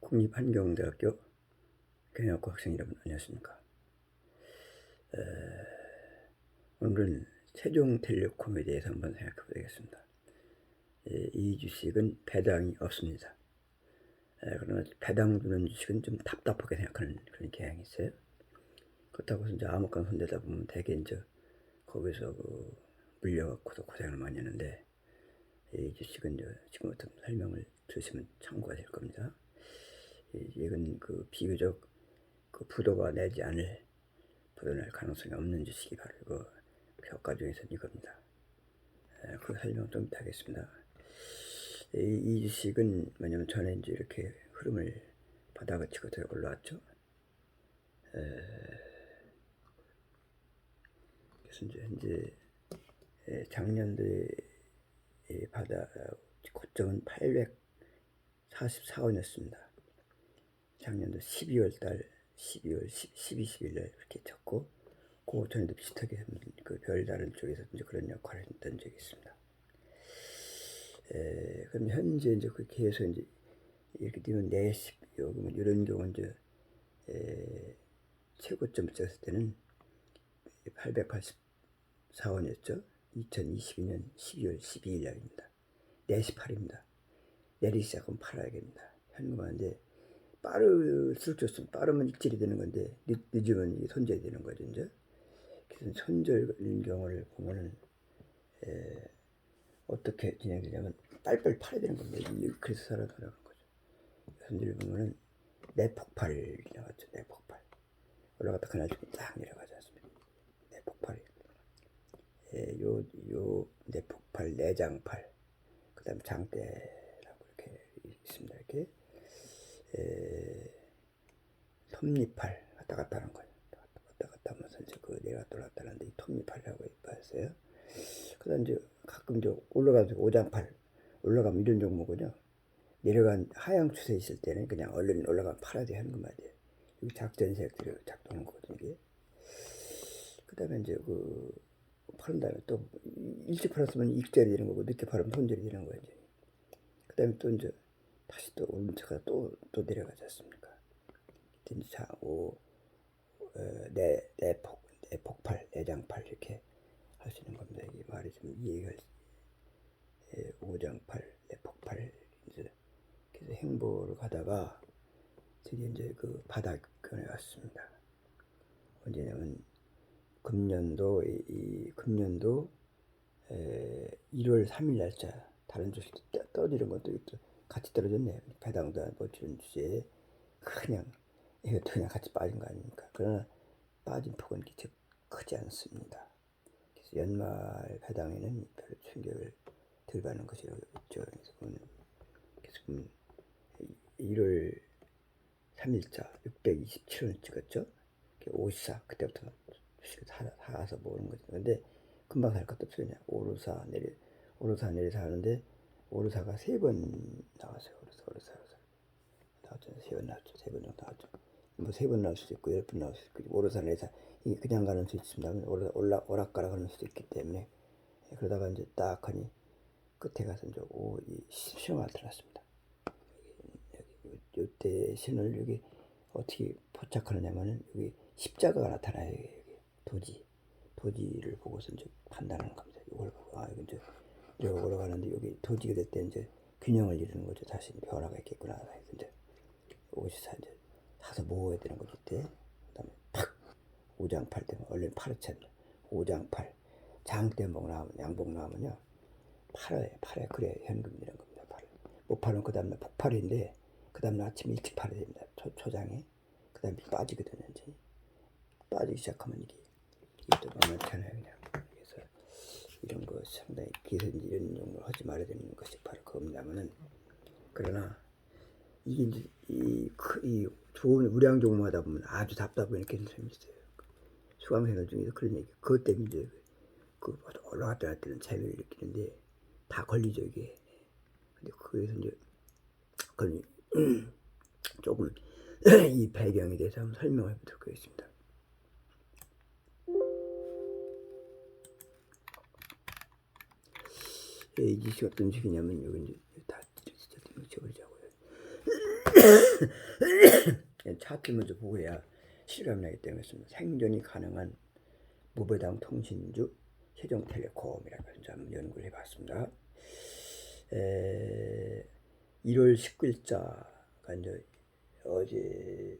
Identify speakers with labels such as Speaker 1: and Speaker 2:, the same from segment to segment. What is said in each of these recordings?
Speaker 1: 국립환경대학교 경영학과 학생 여러분 안녕하십니까. 오늘은 세종텔레콤에 대해서 한번 생각해 보겠습니다. 이 주식은 배당이 없습니다. 그러나 배당 주는 주식은 좀 답답하게 생각하는 그런 경향이 있어요. 그렇다고 해서 이제 아무거나 손대다 보면 되게 이제 거기서 물려갖고도 고생을 많이 하는데, 이 주식은 이제 지금부터 설명을 들으시면 참고가 될 겁니다. 이건 비교적 부도가 내지 않을, 부도낼 가능성이 없는 주식이 바로 이거 효과 중에서는 이겁니다. 그 설명 좀 이따 하겠습니다. 이 주식은 뭐냐면 전에 이제 이렇게 흐름을 바닥을 치고 더 올라왔죠. 그래서 이제 현재 작년도에 바닥 고점은 844원이었습니다. 작년도 12월 12, 11일 날 이렇게 쳤고, 그 전에도 비슷하게 별다른 쪽에서 이제 그런 역할을 했던 적이 있습니다. 그럼 현재 이제 그렇게 해서 이제 이렇게 되면 내식 요금 이런 경우 이제 최고점을 쳤을 때는 884원이었죠. 2022년 12월 12일 날입니다. 4시 8입니다. 내리기 시작하면 팔아야 됩니다. 현금화인데 빠를수록 좋습니다. 빠르면 익절이 되는 건데 늦으면 손절이 되는 거죠. 이제 그래서 손절인 경우를 보면은 어떻게 진행되냐면 빨리빨리 팔아야 되는 겁니다. 그래서 살아나가는 거죠. 손절 보면은 내폭발 나왔죠. 내폭발 올라갔다 그날 좀 딱 내려가지 않습니까? 내폭발이 요 내폭발, 내장팔, 그 다음 장대라고 이렇게 있습니다. 이렇게 톱니팔 왔다 갔다 하는 거예요. 왔다 갔다 하면서 이제 내려갔다 올라갔다 하는데 이 톱니팔이라고 봤어요. 그 다음 이제 가끔 이제 올라가서 오장팔 올라가면 이런 종목은요, 내려간 하향 추세 있을 때는 그냥 얼른 올라가면 팔아야 돼 하는 것 말이에요. 여기 작전세력들이 작동하는 거거든요, 이게. 그 다음에 이제 파는 다음에 또 일찍 팔았으면 익절이 되는 거고, 늦게 팔으면 손절이 되는 거예요. 그 다음에 또 이제 다시 또 오른쪽가 또 내려가지 않습니까? 이제 내폭발, 내장팔 이렇게 할 수 있는 겁니다. 이게 말이 좀 이해가, 오장팔, 내폭발, 이제 그래서 행보를 가다가 드디어 이제 바닥권에 왔습니다. 언제냐면 금년도 1월 3일 날짜 다른 주식도 떨어지는 것도 같이 떨어졌네요. 배당도 안 주는 주제에 그냥 이것도 그냥 같이 빠진 거 아닙니까? 그러나 빠진 폭은 그렇게 크지 않습니다. 그래서 연말 배당에는 별로 충격을 덜 받는 것이라고 있죠. 그래서 1월 3일자 627원 찍었죠. 54 그때부터 주식 사서 모으는 거죠. 근데 금방 살 것도 없어요. 그냥 오르사 내리사 하는데 오르사가 3번 나왔어요. 오르사 나왔죠. 3번 나왔죠. 3번 정도 나왔죠. 뭐 3번 나올 수도 있고 10번 나올 수도 있고, 오르사 내리사 이게 그냥 가는 수도 있습니다. 오락가락 하는 수도 있기 때문에. 그러다가 이제 딱 하니 끝에 가서 이제 신호가 나타났습니다. 이때 신호를 여기 어떻게 포착하느냐면은 여기 십자가가 나타나요. 여기 도지를 보고서 이제 판단하는 겁니다. 이걸 보고 이거 이제 이러고 올라가는데 여기 도지가 될 때 이제 균형을 이루는 거죠. 다시 변화가 있겠구나 해서 이제 54 이제 사서 모아야 되는 거죠. 이때 그다음에 팍 오장팔 때문에 얼른 팔아채. 오장팔 장대목 나오면 양복 나오면요 팔아요. 그래 현금 이런 겁니다. 못 팔면 그 다음날 폭발인데 그 다음날 아침 일찍 팔아야 됩니다. 초장에. 그 다음에 빠지거든요. 이제 빠지기 시작하면 이게 또 만만찮아요. 그냥. 그래서 이런 거 상당히 이런 종목을 하지 말아야 되는 것이 바로 그겁니다만은, 그러나 이게 이제 이 좋은 우량 종목하다 보면 아주 답답하게 느끼는 사람이 있어요. 수강생들 중에서 그런 얘기. 그것 때문에 이제 올라갔다 할 때는 재미를 느끼는데 다 걸리죠 이게. 근데 그래서 이제 그건 조금 이 배경에 대해서 한번 설명해 보도록 하겠습니다. 이 주식 어떤 주식이냐면 여기 이제 다 지워버리자고요. 차트 먼저 보고 해야 실감이 나기 때문에 생존이 가능한 무배당 통신주 세종텔레콤이라고 해서 한번 연구를 해봤습니다. 1월 19일자가 이제 어제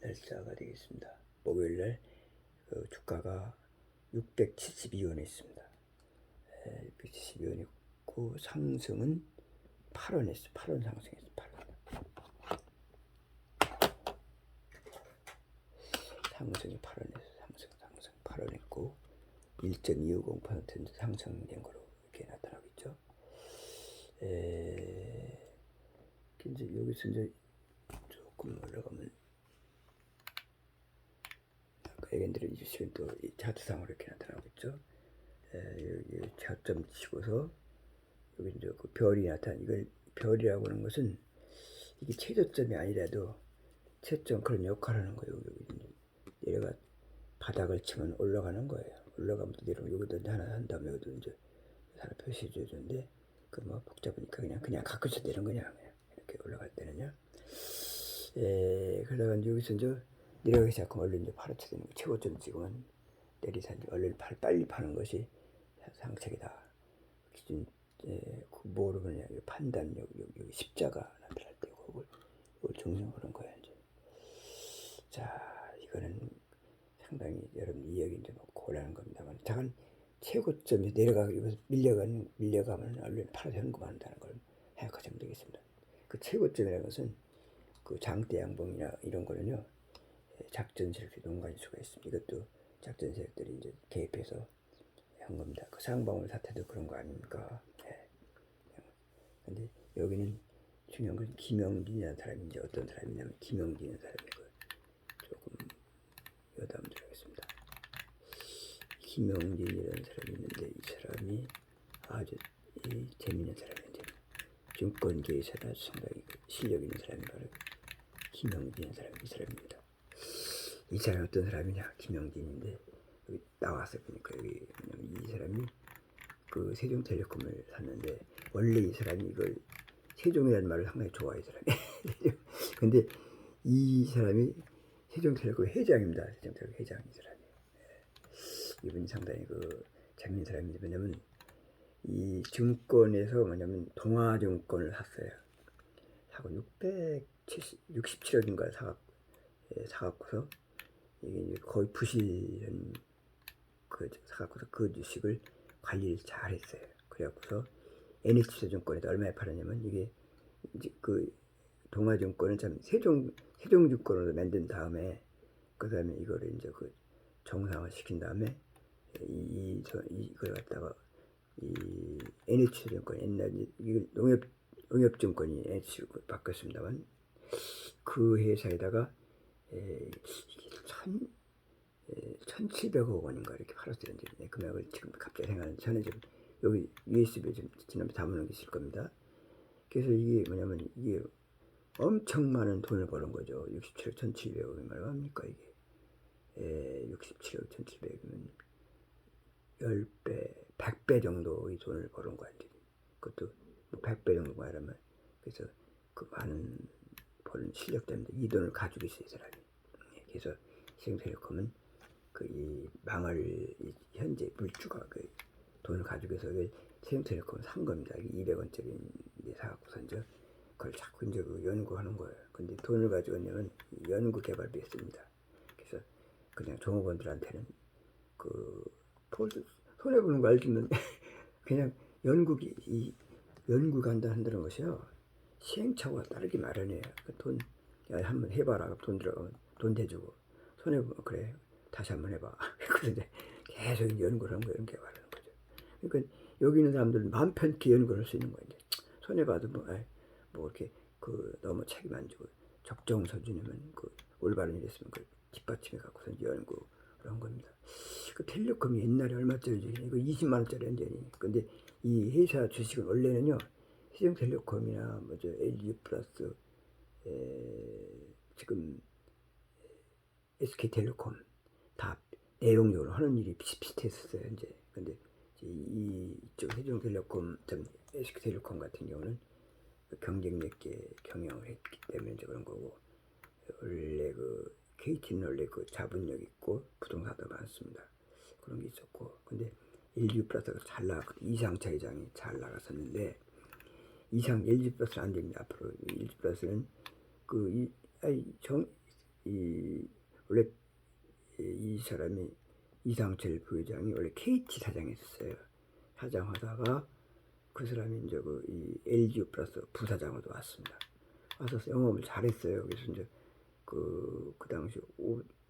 Speaker 1: 날짜가 되겠습니다. 목요일날 그 주가가 672원에 있습니다. 672원이 있고 상승은 8원 했어. 8원 상승했어. 8원. 상승이 8원 했어. 상승 8원 했고 1.250% 상승된 거로 이렇게 나타나고 있죠. 이제 여기서 이제 조금 올라가면 아까 얘기한 이주식은 또 차트상으로 이렇게 나타나고 있죠. 여기 저점 치고서 여기 이제 그 별이 이걸 별이라고 하는 것은 이게 최저점이 아니라도 최점 그런 역할을 하는 거예요. 여기 내려가 바닥을 치면 올라가는 거예요. 올라가면 또 내려오면 여기도 하나 한 다음에 여기도 이제 하나 표시해 주는데 그 뭐 복잡하니까 그냥 가끔씩 내는 거냐 이렇게 올라갈 때는요. 그러다가 이제 여기서 이제 내려가기 시작하면 얼른 이제 팔아쳐 되는 거. 최고점 지금은 내리사 이제 얼른 빨리 파는 것이 상책이다. 기준 그 뭐로 그러냐 판단력 여기 십자가 나타날 때 그걸 정성 그런 거야 이제. 자 이거는 상당히 여러분 이야기 이제 뭐 고라는 겁니다만 잠깐 최고점이 내려가고 여기서 밀려가면 얼른 팔아서 현금 한다는 걸 생각하시면 되겠습니다. 그 최고점이라는 것은 그 장대 양봉이나 이런 거는요 작전 세력이 농간일 수가 있습니다. 이것도 작전 세력들이 이제 개입해서 한 겁니다. 그 상방울 사태도 그런 거 아닙니까? 근데 여기는 중요한 건 김영진이라는 사람이 이제 어떤 사람이냐면 김영진이라는 사람이고 조금 여담 드리겠습니다. 김영진이라는 사람이 있는데 이 사람이 아주 재미있는 사람인데 증권계에서는 상당히 실력 있는 사람이 바로 김영진이라는 사람이 이 사람입니다. 이 사람이 어떤 사람이냐? 김영진인데 여기 나와서 보니까 여기 이 사람이 그 세종텔레콤을 샀는데 원래 이 사람이 이걸 세종이라는 말을 상당히 좋아해 이 사람이. 근데 이 사람이 세종텔레콤 회장입니다. 세종텔레콤 회장 이 사람이. 이분이 상당히 그 재밌는 사람인데 뭐냐면 이 증권에서 뭐냐면 동아증권을 샀어요. 사고 667억인가 사갖고서 이게 거의 부실한 그 사갖고서 그 주식을 관리를 잘 했어요. 그래갖고서 NH투자증권에도 얼마에 팔았냐면 이게 이제 그 동아증권은 참 세종증권으로 만든 다음에 그 다음에 이거를 이제 그 정상화 시킨 다음에 이걸 갖다가 이 NH투자증권 옛날 이걸 농협증권이 NH투자증권 바뀌었습니다만 그 회사에다가 이게 1,700억 원인가 이렇게 팔았어요. 이제 금액을 지금 갑자기 생각하는데 저는 지금 여기 USB에 좀 지난번에 담아놓은 게 있을 겁니다. 그래서 이게 뭐냐면 이게 엄청 많은 돈을 버는 거죠. 67억 1,700억이 얼마입니까 이게? 67억 1,700억이면 10배, 100배 정도의 돈을 버는 거야. 이제. 그것도 뭐 100배 정도 말하면 그래서 그 많은 버는 실력 때문에 이 돈을 가지고 있어요, 사람이. 그래서 세종텔레콤은 그 이 망할 현재 물주가 그 돈을 가지고 있어서 세종텔레콤을 산 겁니다. 200원짜리 사갖고서 이제 그걸 자꾸 이제 그 연구하는 거예요. 근데 돈을 가지고 있냐면 연구 개발비에 씁니다. 그래서 그냥 종업원들한테는 그 손해보는 거 알지만 그냥 이 연구가 한다는 것이요. 시행착오가 따르기 마련이에요. 그 돈, 야, 한번 해봐라. 돈 들어가면 돈 대주고. 손해보면, 그래. 다시 한번 해봐. 그런데 계속 연구를 하는 거예요. 연구를 하는 거죠. 그러니까 여기 있는 사람들은 마음 편히 연구를 할 수 있는 거예요. 손해봐도 뭐 이렇게 너무 책임 안 지고 적정 수준이면 올바른 일 있으면 뒷받침해 갖고서 연구를 한 겁니다. 그 텔레콤이 옛날에 얼마짜리지? 이거 20만 원짜리 완전히. 근데 이 회사 주식은 원래는요. 세종텔레콤이나 뭐죠 LG 플러스 지금 SK텔레콤 다 내용적으로 하는 일이 비슷비슷했었어요 이제. 근데 이쪽 세종텔레콤 SK텔레콤 같은 경우는 경쟁력 있게 경영을 했기 때문에 이제 그런 거고, 원래 그 KT는 원래 그 자본력 있고 부동산도 많습니다. 그런 게 있었고, 근데 LG 플러스가 잘 나갔거든. 이상차 회장이 잘 나갔었는데 LG 플러스는 안 됩니다. 앞으로 LG 플러스는 원래 이 사람이 이상철 부회장이 원래 KT 사장했었어요. 사장하다가 그 사람이 이제 이 LG 플러스 부사장으로 왔습니다. 와서 영업을 잘했어요. 그래서 이제 그 당시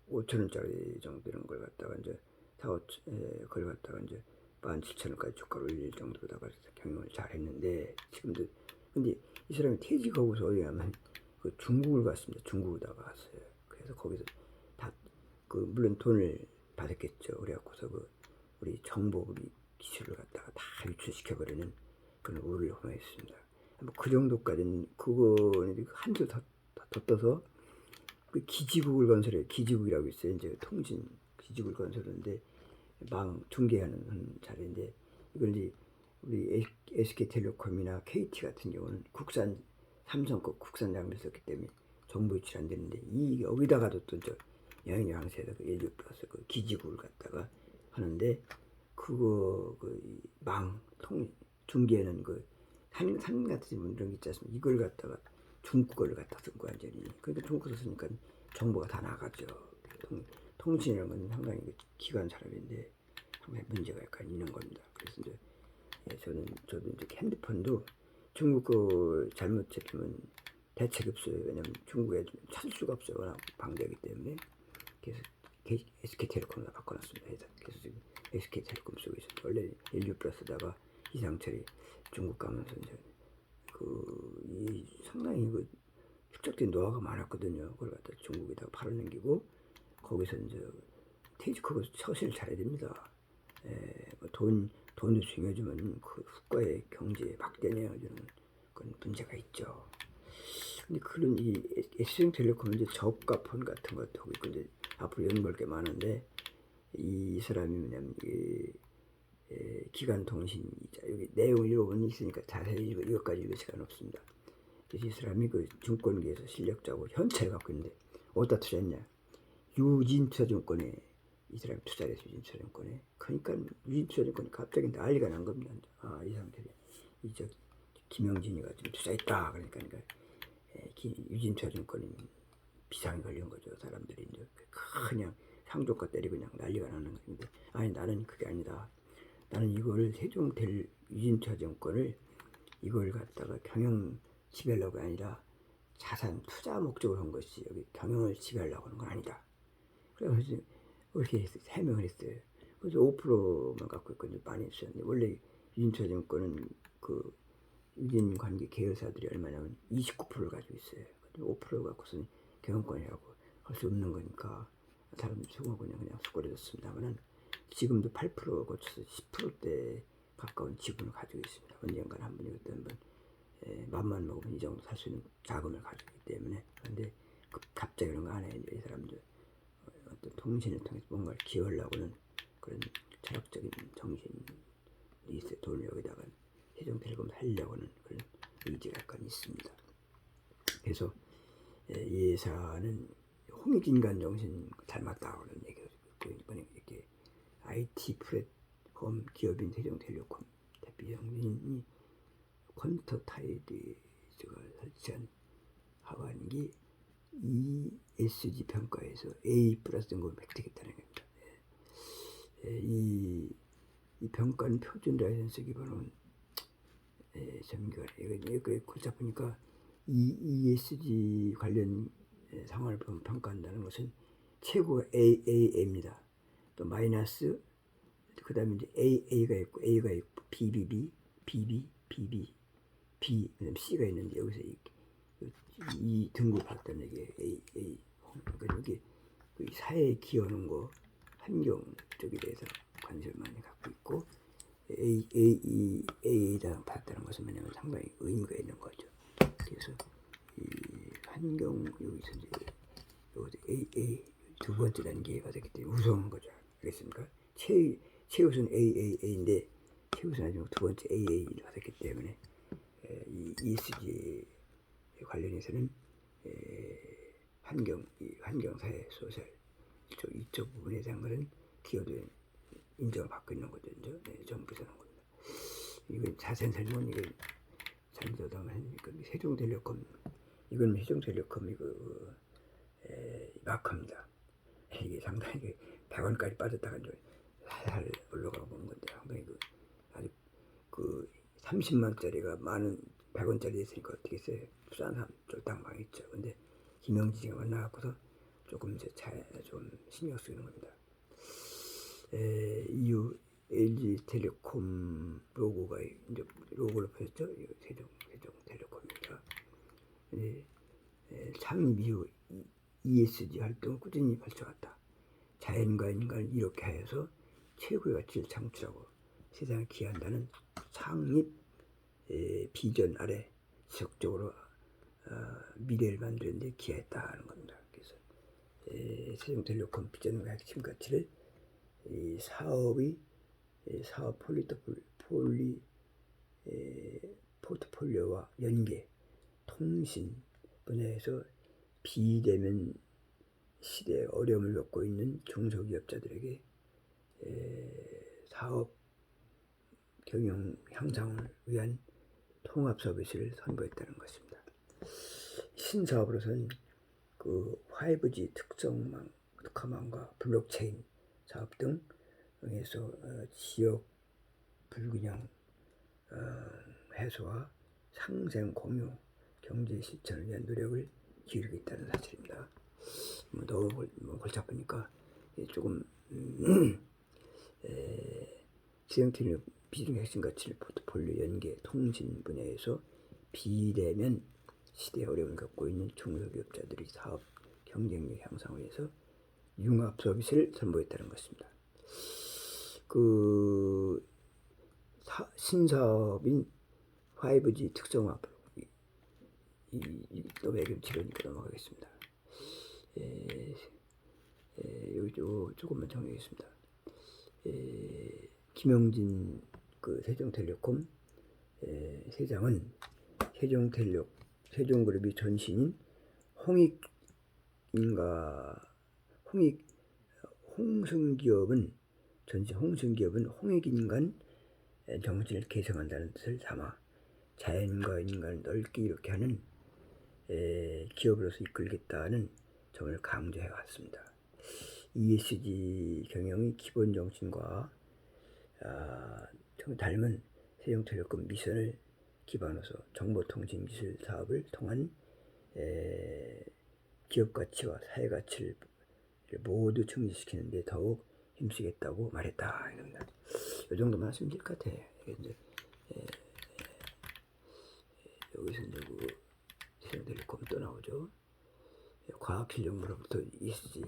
Speaker 1: 5천원짜리 정도 이런 걸 갖다가 이제 그걸 갖다가 이제 17,000원까지 주가를 올릴 정도로다가 경영을 잘했는데, 지금도 근데 이 사람이 퇴직하고서 어디 가면 그 중국을 갔습니다. 중국에다가 갔어요. 그래서 거기서 다 물론 돈을 받았겠죠. 그래갖고서 우리 정보 기술을 갖다가 다 유출시켜버리는 그런 우를 범했습니다. 뭐 그 정도까지는 그거는 한줄 더 떠서 그 기지국을 건설해요. 기지국이라고 있어요. 이제 통신 기지국을 건설하는데 망 중개하는 자리인데, 이걸 이제 우리 SK텔레콤이나 KT 같은 경우는 삼성급 국산 장비를 썼기 때문에 정보 유출 안 되는데, 여기다가도 또 영양세에서 LG 플러스 그 기지국을 갖다가 하는데, 그거 중개하는 산 같은 이런 게 있지 않습니까? 이걸 갖다가 중국 걸 갖다 쓴 거 완전히. 그러니까 중국에서 쓰니까 정보가 다 나가죠. 통신이라는 건 상당히 기관 산업인데 상당히 문제가 약간 있는 겁니다. 그래서 이제 저도 이제 핸드폰도 중국 거 잘못 잡히면 대책이 없어요. 왜냐면 중국에 찾을 수가 없어요. 워낙 방대하기 때문에. 그래서 SK텔레콤으로 바꿔놨습니다. 그래서 지금 SK텔레콤 쓰고 있어요. 원래 LG 플러스다가 이상철이 중국 가면서 이제 상당히 축적된 노하우가 많았거든요. 그걸 갖다 중국에다가 팔아넘기고 거기서 이제 퇴직하고 처신을 잘해야 됩니다. 돈도 중요하지만 그 국가의 경제에 막대내어주는 그런 문제가 있죠. 근데 그런 이 SK텔레콤은 이제 저가폰 같은 것도 하고 있고 이제 앞으로 연구할 게 많은데, 이 사람이 뭐냐면 기간통신 여기 내용을 읽어보니 있으니까 자세히 이것까지 읽을 시간 없습니다. 그래서 이 사람이 그 증권계에서 실력자고 현찰을 갖고 있는데 어디다 투자했냐? 유진투자증권에 이 사람이 투자를 했어요. 유진투자증권에. 그러니까 유진투자증권이 갑자기 난리가 난 겁니다. 이 상태에 김영진이가 좀 투자했다. 그러니까 유진투자증권이 비상이 걸린 거죠. 사람들이 이제 그냥 상조가 때리고 그냥 난리가 나는 건데, 아니 나는 그게 아니다. 나는 이걸 세종될 유진투자증권을 이걸 갖다가 경영 지배하려고 아니라 자산 투자 목적으로 한 것이 여기 경영을 지배하려고 하는 건 아니다. 그래서 이렇게 해명을 했어요. 그래서 5%만 갖고 있고 많이 있었는데, 원래 유진투자증권은 그 유진관계 계열사들이 얼마냐면 29%를 가지고 있어요. 5% 갖고서는 경영권이라고 할 수 없는 거니까 사람들 수긍하고 그냥 수고해줬습니다만은, 지금도 8% 거쳐서 10%대 가까운 지분을 가지고 있습니다. 언젠가는 한 번이 그때 한번 맘만 먹으면 이 정도 살 수 있는 자금을 가지고 있기 때문에. 그런데 갑자기 그런 거 안 해요. 이 사람들 어떤 통신을 통해서 뭔가를 기여하려고는 그런 철학적인 정신이 있어요. 돈을 여기다가 세종텔레콤 살려고는 그런 의지가 약간 있습니다. 그래서 이 회사는 홍익인간 정신 닮았다고 그런 얘기가 있고, 이번에 이렇게 IT 플랫폼 기업인 세종텔레콤 대표장님이 퀀터타이드가 설치한 하반기 ESG 평가에서 A 플러스 등급을 획득했다는 겁니다. 이 평가는 표준 라이선스 기반은 이거 골치 아프니까 이 ESG 관련 상황을 평가한다는 것은 최고 AA입니다. 또 마이너스, 그 다음에 이제 A가 있고 BBB, BB, B, C가 있는데, 여기서 이 등급 받다는 얘기예요. A. 그러니까 여기 사회에 기여하는 거, 환경 쪽에 대해서 관심을 많이 갖고 있고, A에다 받았다는 것은 뭐냐면 상당히 의미가 있는 거죠. 그래서 이 환경 여기서 이제 A 두 번째 단계에 받았기 때문에 우수한 거죠. 알겠습니까? 최우선 AA인데 최우선 아니고 두 번째 AA를 받았기 때문에 이 ESG 관련해서는 환경사회 소셜 이쪽 부분에 대한 것은 기업도 인정을 받고 있는 거죠. 이제 정부에서 하는 겁니다. 이건 자세한 설명은 이건 잘못하면 세종텔레콤 이건 세종텔레콤 이거 마크입니다. 이게 상당히 100원까지 빠졌다가 이제 살살 올라가고 온 건데 상당히 아주 30만짜리가 많은 100원짜리 있으니까 어떻게 했어요? 부산 사람 쫄딱 망했죠. 근데 김영진이가 만나갖고서 조금 이제 좀 신경 쓰이는 겁니다. 이후 LG텔레콤 로고가 이제 로고를 펴졌죠. 세종텔레콤입니다. 창립 이후 ESG 활동을 꾸준히 펼쳐왔다. 자연과 인간을 이렇게 하여서 최고의 가치를 창출하고 세상에 기여한다는 창립 비전 아래 지속적으로 미래를 만드는 데 기여했다는 겁니다. 그래서 세종텔레콤 비전과 핵심 가치를 이 사업 포트폴리오와 연계, 통신 분야에서 비대면 시대에 어려움을 겪고 있는 중소기업자들에게 사업 경영 향상을 위한 통합 서비스를 선보였다는 것입니다. 신사업으로서는 5G 특화망과 블록체인 사업 등에서 지역 불균형 해소와 상생 공유 경제 실천을 위한 노력을 기울이겠다는 사실입니다. 너무 골치 아프니까 조금 세종텔레콤 비중 핵심 가치를 포트폴리오 연계 통신 분야에서 비대면 시대에 어려움을 겪고 있는 중소기업자들이 사업 경쟁력 향상을 위해서 융합 서비스를 선보였다는 것입니다. 신사업인 5G 특성화 또 외교 치료니까 넘어가겠습니다. 여기 조금만 정리하겠습니다. 김영진 세종텔레콤 세장은 세종그룹이 전신인 홍승기업은 홍익인간 정신을 계승한다는 뜻을 삼아 자연과 인간을 넓게 이렇게 하는 기업으로서 이끌겠다는 점을 강조해 왔습니다. ESG 경영의 기본 정신과 닮은 세종텔레콤 미션을 기반으로서 정보통신 기술 사업을 통한 기업 가치와 사회 가치를 모두 증진시키는 데 더욱 힘쓰겠다고 말했다. 이겁니다. 이 정도만 하시면 될 것 같아요. 이제 여기서 이제 세종텔레콤 또 나오죠. 과학실험으로부터 ESG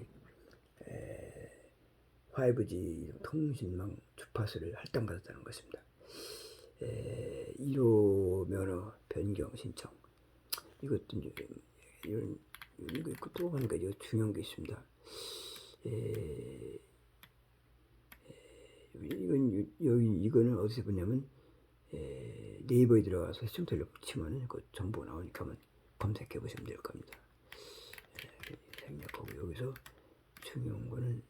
Speaker 1: 5G 통신망 주파수를 할당받았다는 것입니다. 1호 면허 변경 신청 이것도 이제 이거 있고 또 하니까 이거 중요한 게 있습니다. 이거는 어디서 보냐면 네이버에 들어가서 세종텔레콤 치면 그 정보 나오니까 한번 검색해 보시면 될 겁니다. 생략하고 여기서 중요한 거는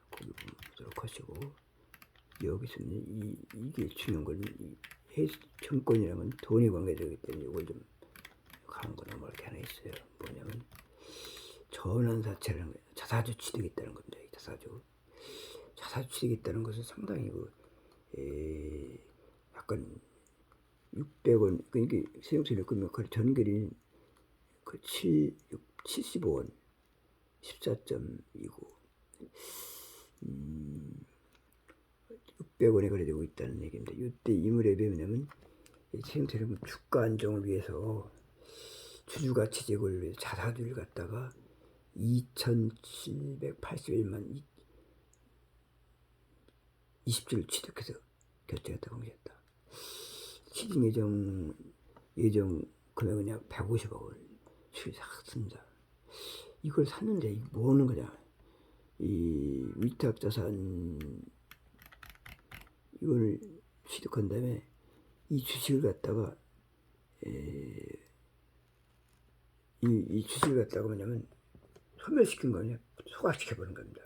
Speaker 1: 거기 보도록 하시고 여기서는 이게 중요한 건 정권이라면 돈이 관계되기 때문에 이걸 좀 가는 거나 뭐 이렇게 하나 있어요. 뭐냐면 전환사채라는 거예요. 자사주 취득했다는 겁니다. 자사주 취득했다는 것은 상당히 약간 600원 이게 세종텔레콤 역할이 전결이 75원 14.29 600원에 거래되고 있다는 얘기입니다. 이때 이물에 뭐냐면 세종텔레콤 주가 안정을 위해서 주주가치 제고를 위해서 자사주를 갖다가 2,781만 20주를 취득해서 결정했다 공개했다. 취득 예정 금액은 약 150억을 샀습니다. 이걸 샀는데 뭐 하는 거냐? 이 위탁자산 이걸 취득한 다음에 이 주식을 갖다가 이 주식을 갖다가 뭐냐면 소멸시킨 거냐, 소각시켜버린 겁니다.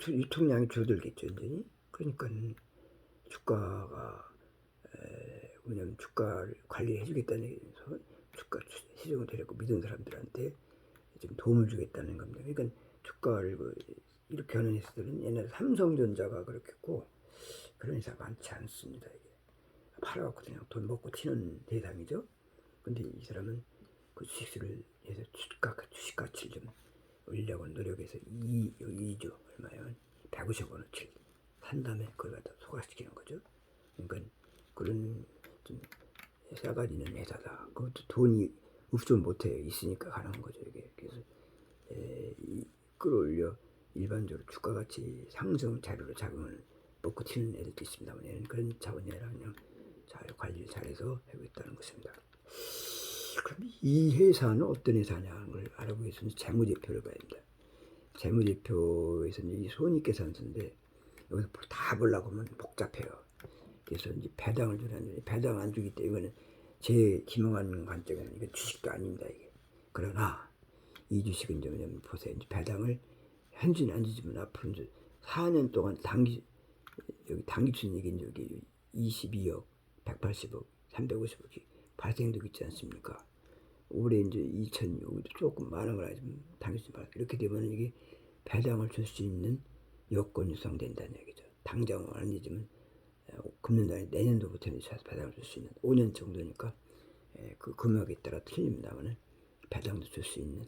Speaker 1: 유통량이 줄어들겠죠, 이제. 그러니까 주가가 뭐냐면 주가를 관리해주겠다는 얘기에서 주가 시정을 데리고 믿은 사람들한테 지금 도움을 주겠다는 겁니다. 그러니까 주가를 이렇게 하는 회사들은 옛날에 삼성전자가 그렇겠고 그런 회사 많지 않습니다. 이게 팔아갖고 그냥 돈 먹고 튀는 대상이죠. 근데 이 사람은 그 주식을 해서 주식 가치를 좀 올리려고 노력해서 2조 얼마요? 150원어치를 산 다음에 그걸 갖다 소각시키는 거죠. 그러니까 그런 좀 싸가지 있는 회사다. 그것도 돈이 없으면 못해요. 있으니까 가는 거죠. 이게. 그래서 끌어올려 일반적으로 주가가치 상승 자료로 작용을 먹고 튀는 애들도 있습니다만 얘는 그런 자본이 아니라 그냥 잘 관리를 잘해서 하고 있다는 것입니다. 그럼 이 회사는 어떤 회사냐는 걸 알아보기 위해서는 재무제표를 봐야 됩니다. 재무제표에서는 이 손익계산서인데 여기서 다 보려고 하면 복잡해요. 그래서 이제 배당을 주라는데 배당 안 주기 때문에 이거는 제 김용한 관점에는 이건 주식도 아닙니다. 이게. 그러나 이 주식은 좀 뭐냐면 보세요. 이제 배당을 현재는 안 주지만 앞으로 이제 4년 동안 단기 순이익이 여기 22억, 180억, 350억이 발생되고 있지 않습니까? 올해 이제 2000억 조금 많은 걸 알지만 단기 순이익 이렇게 되면 이게 배당을 줄 수 있는 여건이 형성된다는 얘기죠. 당장은 아니지만 금년도에 내년도부터는 배당을 줄 수 있는 5년 정도니까 그 금액에 따라 틀립니다만은 배당도 줄 수 있는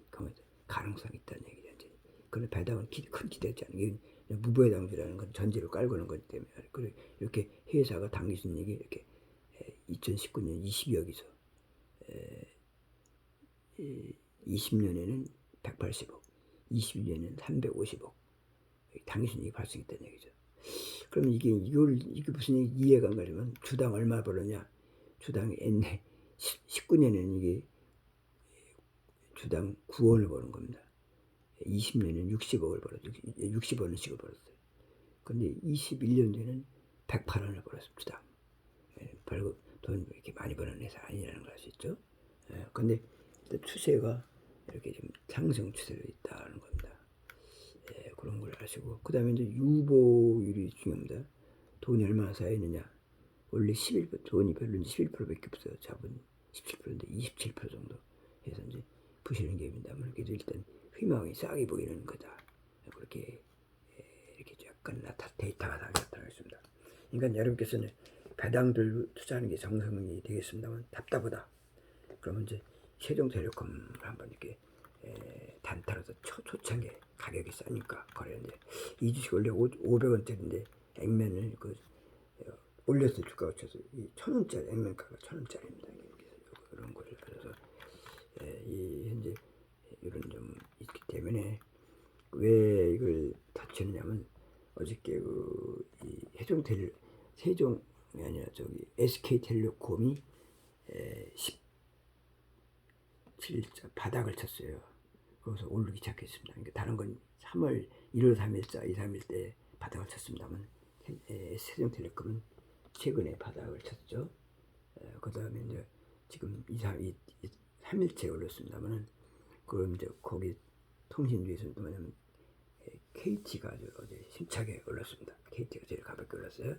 Speaker 1: 가능성이 있다는 얘기죠. 그런데 배당은 큰 기대하지 않아요. 이게 무배당주라는 건 전제를 깔고 하는 거기 때문에 이렇게 회사가 당기순이익이 이렇게 2019년 22억이죠. 20년에는 180억, 21년에는 350억 당기순이익이 발생했다는 얘기죠. 그럼 이게 무슨 이해가 안 가려면 주당 얼마 벌었냐? 주당 19년에는 이게 주당 9원을 버는 겁니다. 20년에는 60억을 벌었어요. 60원씩을 벌었어요. 근데 21년도에는 108원을 벌었습니다. 주당. 벌고 돈 이렇게 많이 버는 회사 아니라는 걸 알 수 있죠. 근데 추세가 이렇게 좀 상승 추세로 있다는 겁니다. 그런 걸 아시고 그 다음에 이제 유보율이 중요합니다. 돈이 얼마나 쌓여있느냐. 원래 11% 돈이 별로 11%밖에 없어요. 자본 17%인데 27% 정도 해서 이제 부실한 갭입니다만 그래도 일단 희망이 싸게 보이는 거다. 그렇게 이렇게 약간 데이터가 나타나겠습니다. 그러니까 여러분께서는 배당들 투자하는 게 정성이 되겠습니다만 답답하다. 그러면 이제 세종텔레콤을 한번 이렇게 단타로서 초창기에 가격이 싸니까 거래했는데 이 주식 원래 500원짜리인데 액면을 올렸을 주가가 쳐서 1,000원짜리 액면가가 1,000원짜리입니다. 그런 거를 그래서 이 현재 이런 점 있기 때문에 왜 이걸 터치했냐면 어저께 이 세종이 아니라 SK텔레콤이 17일자 바닥을 쳤어요. 거기서 오르기 시작했습니다. 그러니까 다른 건 1월 3일자, 2, 3일 때 바닥을 쳤습니다만 세종텔레콤은 최근에 바닥을 쳤죠. 그 다음에 이제 지금 3일째 올렸습니다만은 그럼 이제 거기 통신주에서는 뭐냐면 KT가 어제 힘차게 올랐습니다. KT가 제일 가볍게 올랐어요.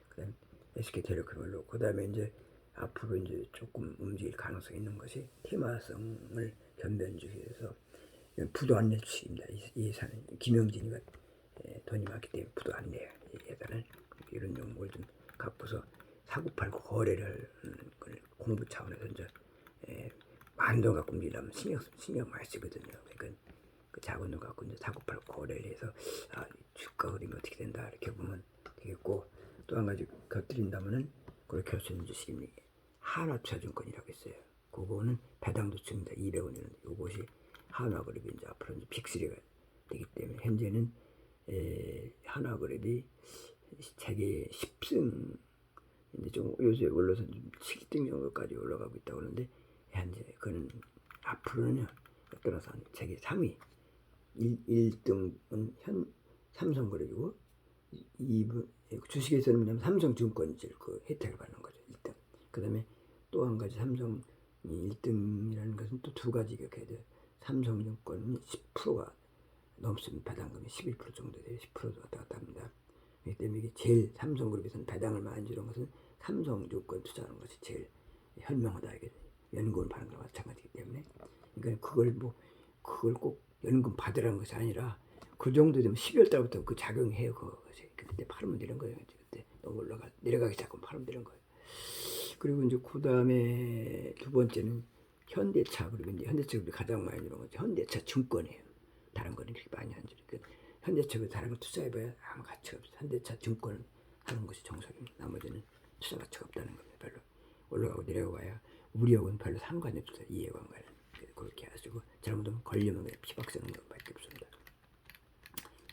Speaker 1: 그다음 SK텔레콤이 올랐고 그다음에 이제 앞으로 이제 조금 움직일 가능성이 있는 것이 테마성을 견변주기 위해서 부도 안 낼 주식입니다. 이 회사는 김영진이가 돈이 많기 때문에 부도 안 내요. 이 회사는 이런 용어를 좀 갖고서 사고팔고 거래를 걸 공부 차원에서 이제 많은 돈 갖고 움직이려면 신경 많이 쓰거든요. 그러니까 그 작은 돈 갖고 이제 사고팔고 거래를 해서 주가 흐름이 어떻게 된다 이렇게 보면 되겠고 또 한 가지 곁들인다면은 그렇게 할 수 있는 주식이 한화투자증권이라고 있어요. 그거는 배당도 줍니다. 200원이는데 이것이 한화그룹이 이제 앞으로 이제 빅3가 되기 때문에 현재는 한화그룹이 세계 10승 이제 좀 요새 올라서 7등 정도까지 올라가고 있다고 하는데 현재 그는 앞으로는요 떠나서 세계 3위 1등은 삼성그룹이고 주식에서는 뭐냐면 삼성증권이 제일 그 혜택을 받는 거죠. 1등. 그 다음에 또 한 가지 삼성이 1등이라는 것은 또 두 가지 기억해야 돼요. 삼성증권이 10%가 넘습니다. 배당금이 11% 정도 돼요. 10%도 왔다 갔다 합니다. 그렇기 때문에 이게 제일 삼성그룹에서는 배당을 많이 주는 것은 삼성증권 투자하는 것이 제일 현명하다. 이게 연금을 받는 거랑 마찬가지이기 때문에. 그러니까 그걸 꼭 연금 받으라는 것이 아니라 그 정도 되면 12월 달부터 그 작용해요. 그것이. 그때 팔으면 되는 거예요. 그때 너무 내려가기 시작하면 팔으면 되는 거예요. 그리고 이제 그 다음에 두 번째는 현대차. 그리고 이제 현대차가 가장 많이 주는 거죠. 현대차 증권이에요. 다른 거는 그렇게 많이 안 주니까. 현대차가 다른 거 투자해봐야 아무 가치가 없어요. 현대차 증권 하는 것이 정석입니다. 나머지는 투자 가치가 없다는 겁니다. 별로 올라가고 내려가야 우리하고는 별로 상관이 없어요. 이해관계는. 그렇게 하시고 잘못하면 걸리면 그냥 피박 쓰는 것밖에 없습니다.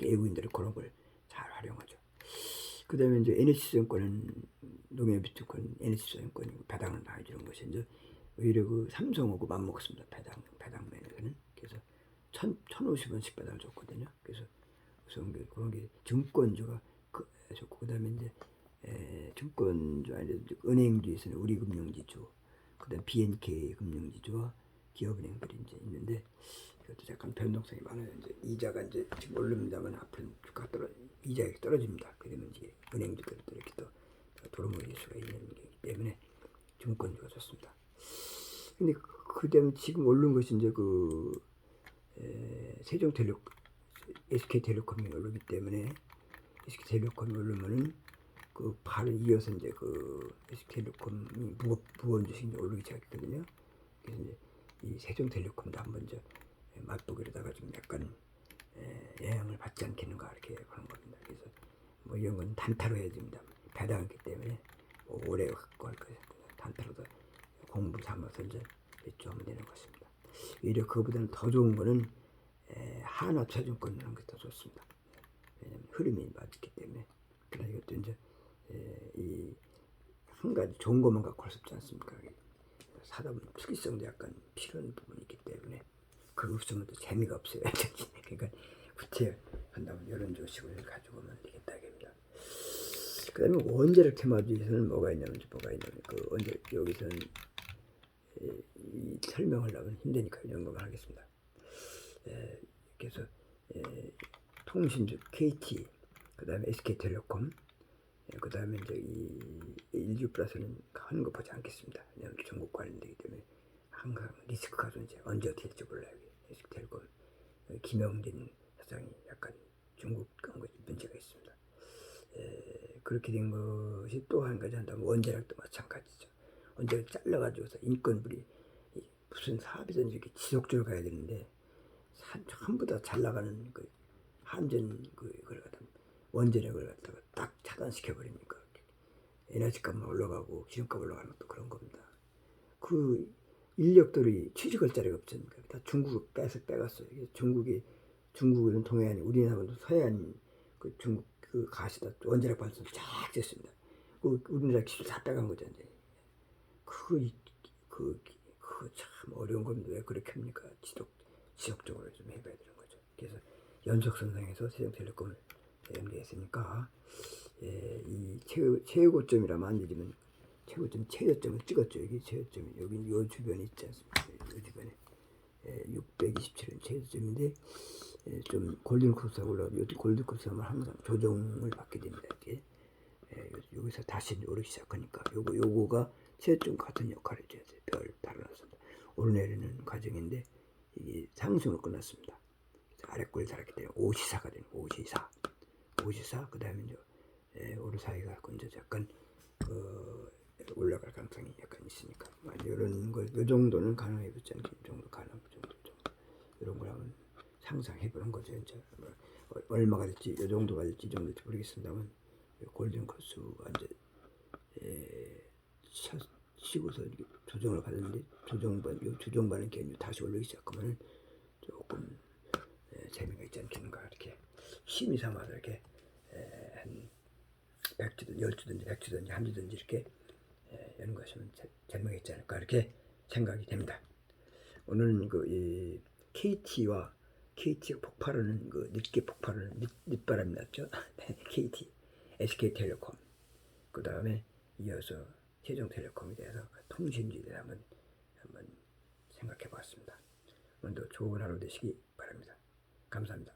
Speaker 1: 외국인들은 그런 걸 잘 활용하죠. 그 다음에 이제 NH증권은 농협비트코인 NH증권이 배당을 많이 주는 것이 이제 오히려 그 삼성하고 맞먹었습니다. 배당 면에서는. 그래서 1,050원씩 배당을 줬거든요. 그래서 우선 그런 게 증권주가 좋고, 그 다음에 이제 증권주 아니라 은행주에서는 우리금융지주, 그 다음 BNK 금융지주와 기업은행들이 이제 있는데 이것도 약간 변동성이 많아요. 이제 이자가 이제 지금 오릅니다만 앞으로는 주가 이자가 떨어집니다. 그러면 이제 은행주들도 이렇게 또 도루묵일 수가 있는 거기 때문에 증권주가 좋습니다. 근데 그다음 지금 오른 것이 이제 세종텔레콤, SK텔레콤이 오르기 때문에 SK텔레콤이 오르면은 바로 이어서 이제 SK텔레콤이 무거운 주식이 오르기 시작했거든요. 그래서 이제 이 세종텔레콤도 한번 이제 맛보기로다가 좀 약간 영향을 받지 않겠는가 이렇게 하는 겁니다. 그래서 뭐 이런 건 단타로 해야 됩니다. 배당했기 때문에 오래 갖고 할 거예요. 단타로도 공부 삼아서 이제 하면 되는 것입니다. 오히려 그거보다는 더 좋은 거는 하나투자증권이라는 게 더 좋습니다. 왜냐면 흐름이 맞기 때문에. 그러나 이것도 이제 이 한 가지 좋은 것만 갖고 할 수 없지 않습니까? 사다 보면 특이성도 약간 필요한 부분이 있기 때문에 그거 없으면 또 재미가 없어요. 그러니까 구태한다면 이런 조식을 가지고 오면 되겠다 이겁니다. 그 다음에 원자력 테마주에서는 뭐가 있냐면 원자력 여기서는 설명하려면 힘드니까 이런 것만 하겠습니다. 그래서 통신주 KT, 그 다음에 SK텔레콤, 그 다음에 이제 이 LG 플러스는 하는 거 보지 않겠습니다. 왜냐하면 중국 관련되기 때문에 항상 리스크가 존재. 언제 어떻게 될지 몰라요. SK텔레콤 김영진 사장이 약간 중국 그런 것이 문제가 있습니다. 그렇게 된 것이 또 한 가지 한다면 원자력도 마찬가지죠. 원자력 잘라가지고서 인건비리 무슨 사업이든지 이렇게 지속적으로 가야 되는데 전부 다 잘 나가는 한전 그걸 갖다 원자력을 갖다가 딱 차단시켜 버립니까? 에너지 값만 올라가고 기름값 올라가는 것도 그런 겁니다. 그 인력들이 취직할 자리가 없으니까 다 중국 빼갔어요. 중국은 동해안이 우리나라도 서해안 중국 가시다 원자력 발전소 쫙 됐습니다. 우리나라 기술 다 빼간 거죠. 이제 참 어려운 건데 왜 그렇게 합니까? 지속적으로 좀 해봐야 되는 거죠. 그래서 연속선상에서 세종텔레콤을 연계했으니까 이 최고점이라면 안 되지만 최저점을 찍었죠. 여기 최저점이 여기 요 주변에 있지 않습니까? 요 주변에 627은 최저점인데 좀 골든크로스가 올라가고 골든크로스는 항상 조정을 받게 됩니다. 이게 여기서 다시 오르기 시작하니까 요거가 최저점 같은 역할을 해줘야 돼요. 별 다른 없습니다. 오르내리는 과정인데 이게 상승을 끝났습니다. 아래꼴 달았기 때문에 5시사가 되는 5시사 그 다음에 이제 오르 사이가 이제 약간 올라갈 가능성이 약간 있으니까 이런 걸 이 정도는 가능해보지 않게 이 정도 가능 정도 이런 걸 한번 상상해보는 거죠. 이제 얼마가 될지 이 정도가 될지 이 정도 될지 모르겠습니다만 골든 코스가 이제 치고서 조정을 받았는데 조정받은 게 다시 올리기 시작하면 조금 재미가 있지 않겠는가 이렇게 심의 삼아서 이렇게 한 100주든지 10주든지 100주든지 한 주든지 이렇게 여는 것이면 재미가 있지 않을까 이렇게 생각이 됩니다. 오늘은 이 KT가 폭발하는 늦게 폭발하는 늦바람이 났죠. KT SK텔레콤, 그 다음에 이어서 세종텔레콤에 대해서 통신주에 대해 한번 생각해 봤습니다. 오늘도 좋은 하루 되시기 바랍니다. 감사합니다.